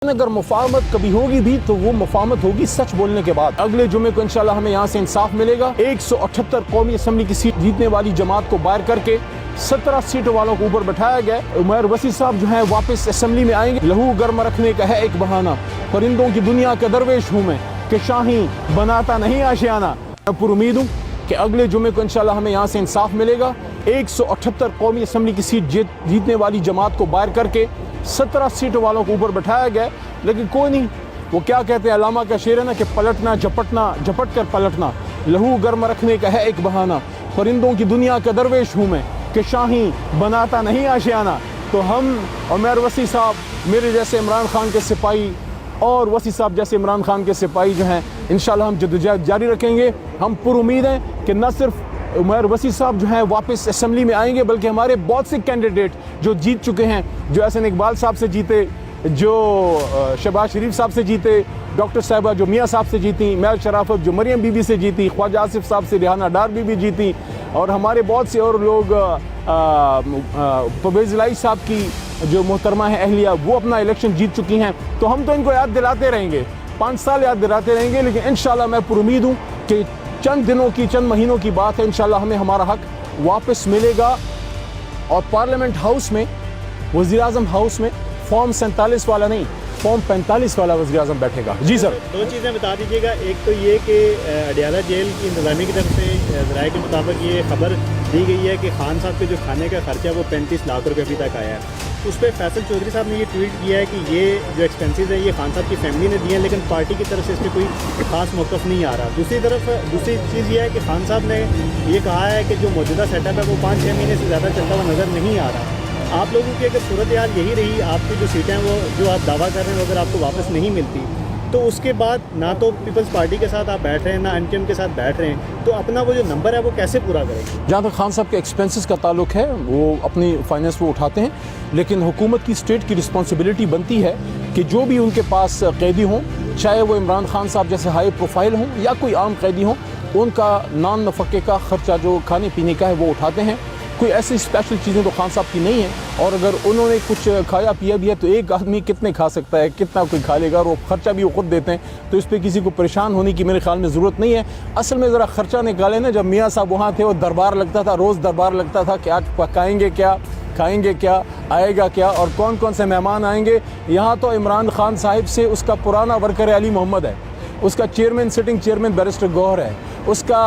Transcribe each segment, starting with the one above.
अगर मुफाहमत कभी होगी भी तो वो मुफाहमत होगी सच बोलने के बाद। अगले जुमे को इंशाल्लाह हमें यहाँ से इंसाफ मिलेगा। 178 कौमी असम्बली की सीट जीतने वाली जमात को बाहर करके 17 सीटों वालों को ऊपर बैठाया गया। उमर वसी साहब जो है वापस असम्बली में आएंगे। लहू गर्म रखने का है एक बहाना, परिंदों की दुनिया का दरवेश हूँ मैं कि शाही बनाता नहीं आशियाना। मैं पुर उम्मीद हूँ कि अगले जुमे को इंशाल्लाह हमें यहाँ से इंसाफ मिलेगा। 178 कौमी असम्बली की सीट जीतने वाली जमात को बाहर करके 17 सीटों वालों को ऊपर बैठाया गया। लेकिन कोई नहीं, वो क्या कहते हैं, अलामा का शेर है ना कि पलटना झपटना झपट कर पलटना, लहू गर्म रखने का है एक बहाना, परिंदों की दुनिया का दरवेश हूँ मैं कि शाही बनाता नहीं आशियाना। तो हम उमर वसी साहब, मेरे जैसे इमरान खान के सिपाही और वसी साहब जैसे इमरान खान के सिपाही जो हैं, इंशाल्लाह हम जद्दोजहद जारी रखेंगे। हम पुर उम्मीद हैं कि न सिर्फ उमर वसी साहब जो हैं वापस असम्बली में आएंगे, बल्कि हमारे बहुत से कैंडिडेट जो जीत चुके हैं, जो एहसन इकबाल साहब से जीते, जो शहबाज शरीफ साहब से जीते, डॉक्टर साहिबा जो मियाँ साहब से जीती, महल शराफत जो मरियम बीबी से जीती, ख्वाजा आसिफ साहब से रिहाना डार बीबी जीती, और हमारे बहुत से और लोग, परवेज़ इलाही साहब की जो मोहतरमा है अहलिया, वो अपना इलेक्शन जीत चुकी हैं। तो हम तो इनको याद दिलाते रहेंगे, 5 साल याद दिलाते रहेंगे, लेकिन इंशाल्लाह मैं पुर उम्मीद हूँ कि चंद दिनों की, चंद महीनों की बात है, इंशाल्लाह हमें हमारा हक वापस मिलेगा। और पार्लियामेंट हाउस में, वज़ीर आज़म हाउस में फॉर्म 47 वाला नहीं, फॉर्म 45 वाला वज़ीर आज़म बैठेगा। जी सर, 2 चीज़ें बता दीजिएगा। एक तो ये कि अडियाला जेल की इंतज़ामिया की तरफ से ज़राए के मुताबिक ये खबर दी गई है कि खान साहब के जो खाने का खर्चा वो 35 लाख रुपये अभी तक आया है। उस पर फैसल चौधरी साहब ने ये ट्वीट किया है कि ये जो एक्सपेंसेस है ये खान साहब की फैमिली ने दिए हैं, लेकिन पार्टी की तरफ से इस पर कोई ख़ास मौक़िफ़ नहीं आ रहा। दूसरी चीज़ ये है कि खान साहब ने ये कहा है कि जो मौजूदा सेटअप है वो 5-6 महीने से ज़्यादा चलता हुआ नज़र नहीं आ रहा। आप लोगों की अगर सूरत हाल यही रही, आपकी जो सीटें हैं वो जो आप दावा कर रहे हैं वो अगर आपको वापस नहीं मिलती, तो उसके बाद ना तो पीपल्स पार्टी के साथ आप बैठ रहे हैं, ना एमटीएम के साथ बैठ रहे हैं, तो अपना वो जो नंबर है वो कैसे पूरा करेंगे? जहाँ तक खान साहब के एक्सपेंसेस का ताल्लुक है, वो अपनी फाइनेंस वो उठाते हैं, लेकिन हुकूमत की, स्टेट की रिस्पॉन्सिबिलिटी बनती है कि जो भी उनके पास कैदी हों, चाहे वो इमरान खान साहब जैसे हाई प्रोफाइल हों या कोई आम कैदी हों, उनका नान नफ़क़े का ख़र्चा जो खाने पीने का है वो उठाते हैं। कोई ऐसी स्पेशल चीज़ें तो खान साहब की नहीं है, और अगर उन्होंने कुछ खाया पिया भी है तो एक आदमी कितने खा सकता है, कितना कोई खा लेगा, और वो खर्चा भी वो खुद देते हैं, तो इस पर किसी को परेशान होने की मेरे ख्याल में ज़रूरत नहीं है। असल में ज़रा ख़र्चा निकालें ना, जब मियाँ साहब वहाँ थे वो दरबार लगता था, रोज़ दरबार लगता था कि आज पकाएँगे क्या, खाएँगे क्या, आएगा क्या, और कौन कौन से मेहमान आएँगे। यहाँ तो इमरान खान साहिब से उसका पुराना वर्कर अली मोहम्मद है, उसका chairman, sitting chairman barrister Gauhar है, उसका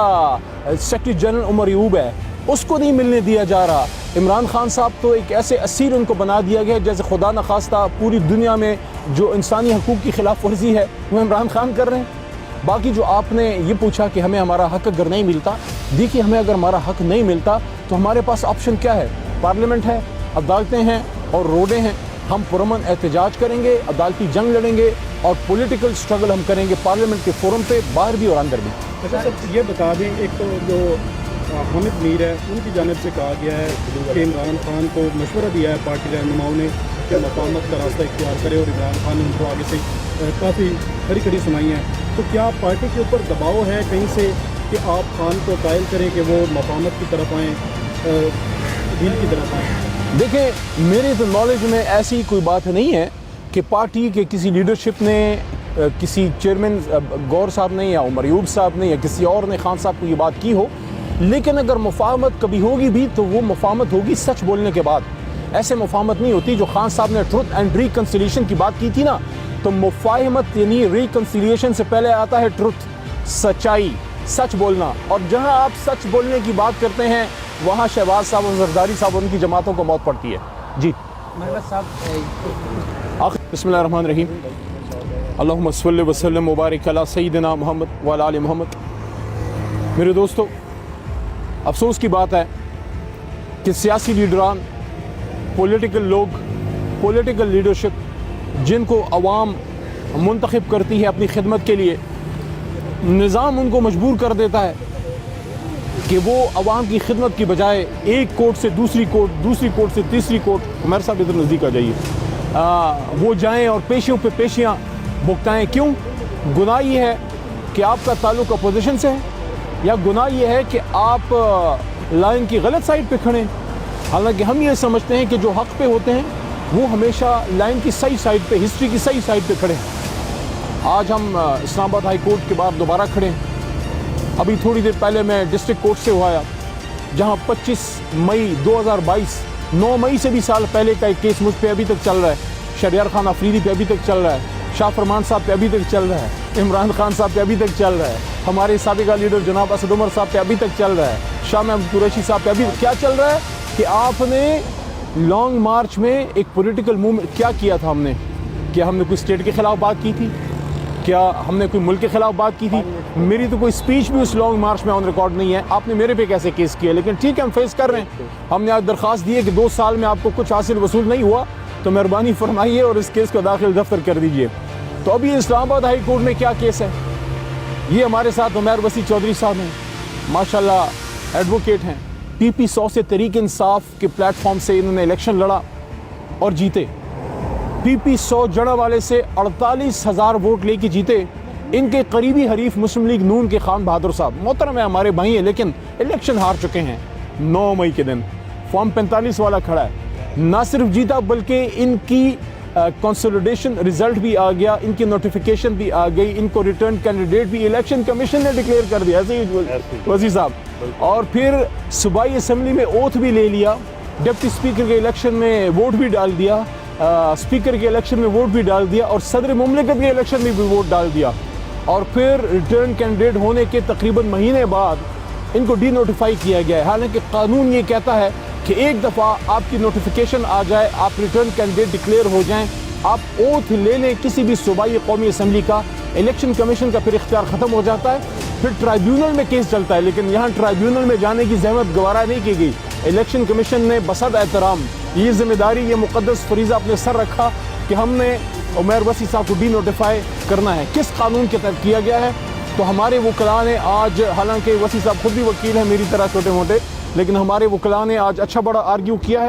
सेक्रेटरी जनरल उमर यूब है, उसको नहीं मिलने दिया जा रहा। इमरान खान साहब तो एक ऐसे असीर उनको बना दिया गया जैसे खुदा न खास्ता पूरी दुनिया में जो इंसानी हकूक़ की खिलाफ वर्जी है वो इमरान खान कर रहे हैं। बाकी जो आपने ये पूछा कि हमें हमारा हक अगर नहीं मिलता, देखिए हमें अगर हमारा हक नहीं मिलता तो हमारे पास ऑप्शन क्या है? पार्लियामेंट है, अदालतें हैं और रोडें हैं। हम पुरअमन एहतजाज करेंगे, अदालती जंग लड़ेंगे और पॉलिटिकल स्ट्रगल हम करेंगे पार्लियामेंट के फोरम पे, बाहर भी और अंदर भी। अच्छा सर, ये बता दें, एक तो जो हामिद मीर है उनकी जानिब से कहा गया है कि इमरान खान को मशवरा दिया है पार्टी रहनुमाओं ने कि मुफाहमत का रास्ता इख्तियार करे, और इमरान खान ने उनको आगे से काफ़ी खड़ी सुनाई है। तो क्या पार्टी के ऊपर दबाव है कहीं से कि आप खान को कायल करें कि वो मुफाहमत की तरफ आएँ, डील की तरफ आएँ? देखें, मेरे तो नॉलेज में ऐसी कोई बात नहीं है कि पार्टी के किसी लीडरशिप ने, किसी चेयरमैन गौर साहब ने या उमर यूब साहब ने या किसी और ने खान साहब को ये बात की हो। लेकिन अगर मुफाहमत कभी होगी भी तो वो मुफाहमत होगी सच बोलने के बाद। ऐसे मुफाहमत नहीं होती जो खान साहब ने ट्रुथ एंड रिकन्सिलिएशन की बात की थी ना, तो मुफाहमत यानी रिकन्सिलिएशन से पहले आता है ट्रुथ, सच्चाई, सच बोलना। और जहां आप सच बोलने की बात करते हैं वहां शहबाज साहब और जरदारी साहब उनकी जमातों को मौत पड़ती है। जी बिस्मिल्लाहिर्रहमानिर्रहीम, अल्लाहुम्मा सल्लि व सल्लिम व बारिक अला सय्यिदिना मुहम्मद व अला आलि मुहम्मद। मेरे दोस्तों, अफसोस की बात है कि सियासी लीडरान, पॉलिटिकल लोग, पॉलिटिकल लीडरशिप जिनको अवाम मुंतखब करती है अपनी खिदमत के लिए, निज़ाम उनको मजबूर कर देता है कि वो अवाम की खिदमत की बजाय एक कोर्ट से दूसरी कोर्ट, दूसरी कोर्ट से तीसरी कोर्ट, हमारे साथ इधर नज़दीक आ जाइए, वो जाएं और पेशियों पे पेशियाँ भुगताएँ। क्यों? गुनाह ये है कि आपका ताल्लुक़ अपोजिशन से है, या गुनाह ये है कि आप लाइन की गलत साइड पे खड़े हैं। हालांकि हम ये समझते हैं कि जो हक़ पे होते हैं वो हमेशा लाइन की सही साइड पे, हिस्ट्री की सही साइड पे खड़े हैं। आज हम इस्लामाबाद हाई कोर्ट के बाद दोबारा खड़े हैं। अभी थोड़ी देर पहले मैं डिस्ट्रिक्ट कोर्ट से हुआ आया, जहां 25 मई 2022, 9 मई से भी साल पहले का एक केस मुझ पे अभी तक चल रहा है। शहरियार खान अफरीदी पे अभी तक चल रहा है, शाह फरमान साहब पे अभी तक चल रहा है, इमरान खान साहब पे अभी तक चल रहा है, हमारे साबिका लीडर जनाब असद उमर साहब पे अभी तक चल रहा है, शाह महमूद कुरैशी साहब पे अभी क्या चल रहा है कि आपने लॉन्ग मार्च में एक पॉलिटिकल मूवमेंट क्या किया था। हमने क्या हमने कोई स्टेट के खिलाफ बात की थी? क्या हमने कोई मुल्क के खिलाफ बात की थी? मेरी तो कोई स्पीच भी उस लॉन्ग मार्च में ऑन रिकॉर्ड नहीं है। आपने मेरे पे कैसे केस किया? लेकिन ठीक है, हम फेस कर रहे हैं। हमने आज दरख्वास्त दी है कि 2 साल में आपको कुछ हासिल वसूल नहीं हुआ तो मेहरबानी फरमाइए और इस केस को दाखिल दफ्तर कर दीजिए। तो अभी इस्लामाबाद हाई कोर्ट में क्या केस है? ये हमारे साथ उमैर वसी चौधरी साहब हैं, माशाल्लाह एडवोकेट हैं। PP 100 से तहरीक इंसाफ के प्लेटफॉर्म से इन्होंने इलेक्शन लड़ा और जीते। PP 100 जड़ा वाले से 48,000 वोट लेके जीते। इनके करीबी हरीफ मुस्लिम लीग नून के खान बहादुर साहब, मोहतरम है, हमारे भाई हैं, लेकिन इलेक्शन हार चुके हैं। 9 मई के दिन फॉर्म 45 वाला खड़ा है, ना सिर्फ जीता बल्कि इनकी कंसोलिडेशन रिजल्ट भी आ गया, इनकी नोटिफिकेशन भी आ गई, इनको रिटर्न कैंडिडेट भी इलेक्शन कमीशन ने डिक्लेयर कर दिया, ऐसे ही वज़ीर साहब। और फिर सूबाई असम्बली में ओथ भी ले लिया, डिप्टी स्पीकर के इलेक्शन में वोट भी डाल दिया, स्पीकर के इलेक्शन में वोट भी डाल दिया और सदर मुमलिकत के इलेक्शन में भी वोट डाल दिया। और फिर रिटर्न कैंडिडेट होने के तकरीबन महीने बाद इनको डी नोटिफाई किया गया है। हालांकि कानून ये कहता है कि एक दफ़ा आपकी नोटिफिकेशन आ जाए, आप रिटर्न कैंडिडेट डिक्लेयर हो जाएं, आप ओथ ले लें किसी भी सूबाई कौमी असम्बली का, इलेक्शन कमीशन का फिर इख्तियार ख़त्म हो जाता है, फिर ट्राइब्यूनल में केस चलता है। लेकिन यहाँ ट्राइब्यूनल में जाने की जहमत गवारा नहीं की गई। इलेक्शन कमीशन ने बसद एहतराम ये जिम्मेदारी, ये मुक़द्दस फरीज़ा अपने सर रखा कि हमने उमैर वसी साहब को डी नोटिफाई करना है। किस कानून के तहत किया गया है? तो हमारे वकला ने आज, हालांकि वसी साहब खुद भी वकील हैं मेरी तरह छोटे मोटे, लेकिन हमारे वकला ने आज अच्छा बड़ा आर्ग्यू किया है।